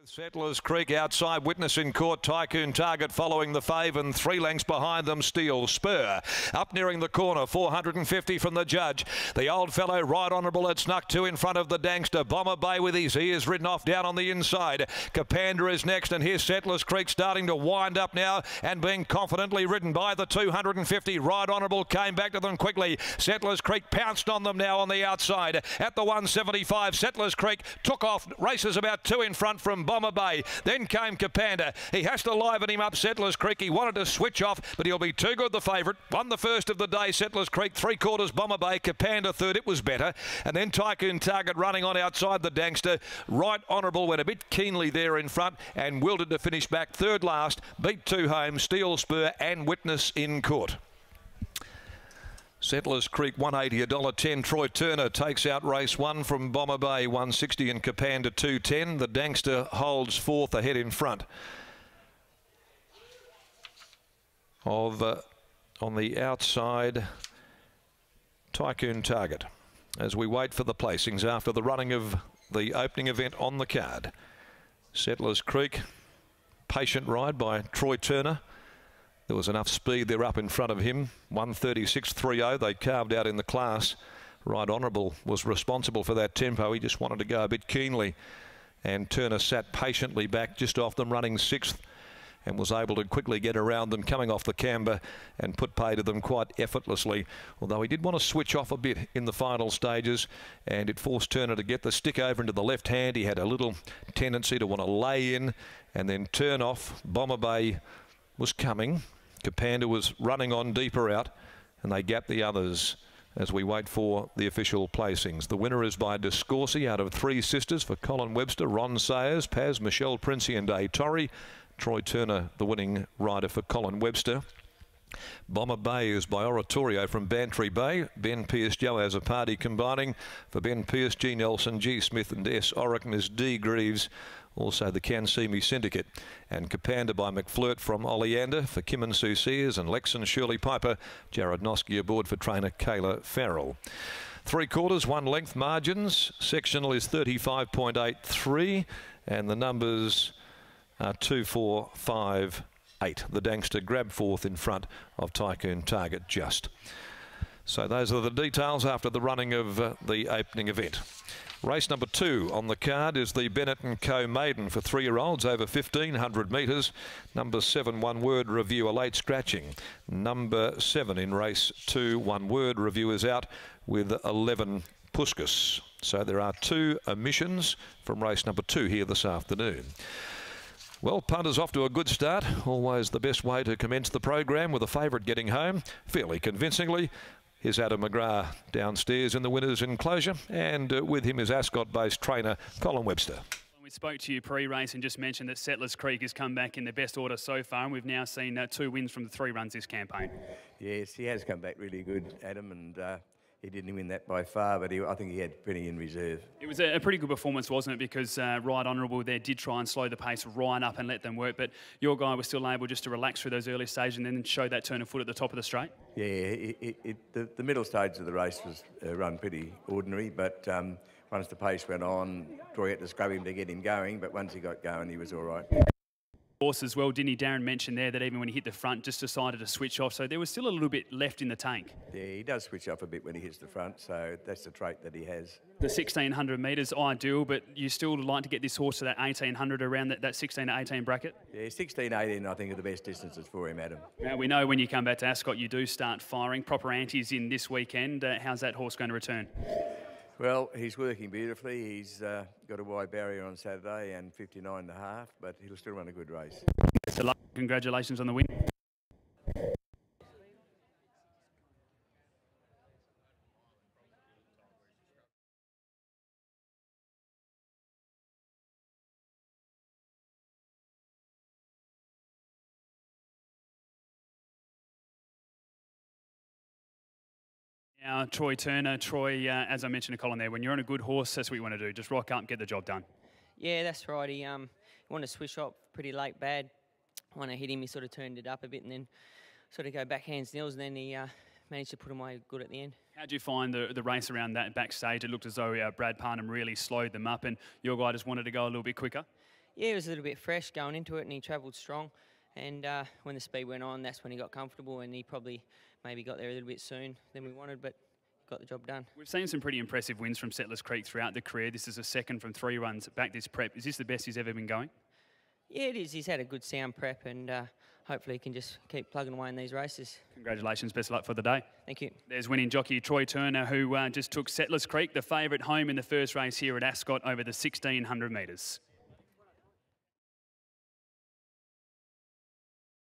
Settlers Creek outside, Witness in Court, Tycoon Target following the fave, and 3 lengths behind them Steel Spur. Up nearing the corner, 450 from the judge. The old fellow, Right Honourable, had snuck 2 in front of the Dangster. Bomber Bay with his ears ridden off down on the inside. Capanda is next, and here's Settlers Creek starting to wind up now and being confidently ridden by the 250. Right Honourable came back to them quickly. Settlers Creek pounced on them now on the outside. At the 175, Settlers Creek took off, races about 2 in front from Bomber Bay. Then came Capanda. He has to liven him up, Settlers Creek. He wanted to switch off, but he'll be too good, the favourite. Won the first of the day, Settlers Creek. 3/4 Bomber Bay. Capanda third. It was better. And then Tycoon Target running on outside the Dangster. Right Honourable went a bit keenly there in front and wilted to finish back third last. Beat 2 home, Steel Spur and Witness in Court. Settlers Creek $180, $1.10. Troy Turner takes out race 1 from Bomber Bay, 160, and Capanda 210. The Dangster holds 4th ahead in front of on the outside Tycoon Target as we wait for the placings after the running of the opening event on the card. Settlers Creek, patient ride by Troy Turner. There was enough speed there up in front of him. 136.30 they carved out in the class. Right Honourable was responsible for that tempo. He just wanted to go a bit keenly, and Turner sat patiently back just off them, running 6th, and was able to quickly get around them coming off the camber and put pay to them quite effortlessly, although he did want to switch off a bit in the final stages, and it forced Turner to get the stick over into the left hand. He had a little tendency to want to lay in and then turn off. Bomber Bay was coming. Capanda was running on deeper out, and they gapped the others as we wait for the official placings. The winner is by Discorsi out of 3 sisters for Colin Webster, Ron Sayers, Paz, Michelle Princey and A. Torrey. Troy Turner, the winning rider for Colin Webster. Bomber Bay is by Oratorio from Bantry Bay. Ben Pearce, Joe as a party combining. For Ben Pearce, G. Nelson, G. Smith and S. Orican is D. Greaves. Also the Can See Me Syndicate. And Capanda by McFlirt from Oleander for Kim and Sue Sears, and Lex and Shirley Piper. Jared Noski aboard for trainer Kayla Farrell. 3/4, 1 length margins. Sectional is 35.83 and the numbers are 2, 4, 5, 8. The Dangster grabbed 4th in front of Tycoon Target just. So those are the details after the running of the opening event. Race number 2 on the card is the Bennett & Co Maiden for 3-year-olds over 1,500 metres. Number 7, One Word Review, a late scratching. Number 7 in race 2, One Word Review is out with 11 Puskas. So there are 2 omissions from race number 2 here this afternoon. Well, punters off to a good start. Always the best way to commence the program, with a favourite getting home fairly convincingly. Here's Adam McGrath downstairs in the winner's enclosure, and with him is Ascot-based trainer Colin Webster. We spoke to you pre-race and just mentioned that Settlers Creek has come back in the best order so far, and we've now seen 2 wins from the 3 runs this campaign. Yes, he has come back really good, Adam, and he didn't win that by far, but I think he had plenty in reserve. It was a pretty good performance, wasn't it? Because Right Honourable there did try and slow the pace right up and let them work, but your guy was still able just to relax through those early stages and then show that turn of foot at the top of the straight. Yeah, the middle stage of the race was run pretty ordinary, but once the pace went on, Troy had to scrub him to get him going, but once he got going, he was all right. Horse as well, didn't he? Darren mentioned there that even when he hit the front, just decided to switch off, so there was still a little bit left in the tank. Yeah, he does switch off a bit when he hits the front, so that's the trait that he has. The 1,600 metres ideal, but you still like to get this horse to that 1,800 around that 16 to 18 bracket? Yeah, 16, 18 I think are the best distances for him, Adam. Now we know when you come back to Ascot you do start firing. Proper antes in this weekend. How's that horse going to return? Well, he's working beautifully. He's got a wide barrier on Saturday and 59.5, but he'll still run a good race. Congratulations on the win. Now, Troy Turner. Troy, as I mentioned to Colin there, when you're on a good horse, that's what you want to do. Just rock up and get the job done. Yeah, that's right. He wanted to switch up pretty late bad. When I hit him, he sort of turned it up a bit and then sort of go back hands nails, and then he managed to put him away good at the end. How did you find the race around that backstage? It looked as though Brad Parnham really slowed them up, and your guy just wanted to go a little bit quicker. Yeah, he was a little bit fresh going into it, and he travelled strong. And when the speed went on, that's when he got comfortable, and he probably maybe got there a little bit soon than we wanted, but got the job done. We've seen some pretty impressive wins from Settlers Creek throughout the career. This is a second from 3 runs back this prep. Is this the best he's ever been going? Yeah, it is. He's had a good sound prep, and hopefully he can just keep plugging away in these races. Congratulations, best of luck for the day. Thank you. There's winning jockey Troy Turner, who just took Settlers Creek, the favourite, home in the first race here at Ascot over the 1,600 metres.